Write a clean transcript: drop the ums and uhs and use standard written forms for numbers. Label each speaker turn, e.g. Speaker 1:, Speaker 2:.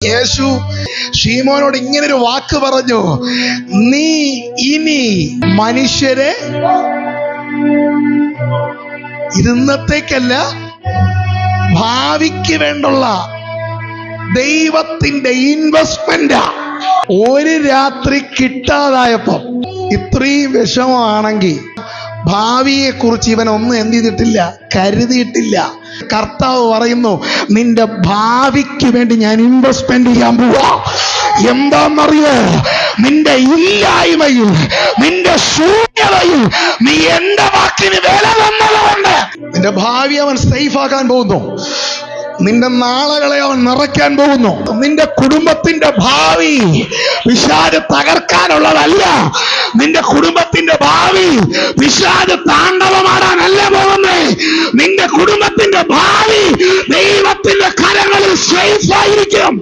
Speaker 1: യേശു ശീമോനോട് ഇങ്ങനൊരു വാക്ക് പറഞ്ഞു, നീ ഇനി മനുഷ്യരെ ഇന്നത്തേക്കല്ല ഭാവിക്ക് വേണ്ടുള്ള ദൈവത്തിന്റെ ഇൻവെസ്റ്റ്മെന്റ്. ഒരു രാത്രി കിട്ടാതായപ്പോ ഇത്രയും വിഷമമാണെങ്കിൽ ഭാവിയെ കുറിച്ച് ഇവനൊന്നും എന്ത് ചെയ്തിട്ടില്ല, കരുതിയിട്ടില്ല. കർത്താവ് പറയുന്നു, നിന്റെ ഭാവിക്ക് വേണ്ടി ഞാൻ ഇൻവെസ്റ്റ്മെന്റ് ചെയ്യാൻ പോവാ. എന്താണെന്നറിയോ? നിന്റെ ഇല്ലായ്മയിൽ, നിന്റെ ശൂന്യതയിൽ നീ എന്റെ വാക്കിന് വില തന്നതുകൊണ്ട് നിന്റെ ഭാവി അവൻ സേഫ് ആക്കാൻ പോകുന്നു. നിന്റെ നാളുകളെ അവൻ നിറയ്ക്കാൻ പോകുന്നു. നിന്റെ കുടുംബത്തിന്റെ ഭാവി പിശാച് തകർക്കാനുള്ളതല്ല. നിന്റെ കുടുംബത്തിന്റെ ഭാവി പിശാച് താണ്ഡവമാടാനല്ല പോകുന്നേ. നിന്റെ കുടുംബത്തിന്റെ ഭാവി ദൈവത്തിന്റെ കരങ്ങളിൽ സേഫ് ആയിരിക്കും.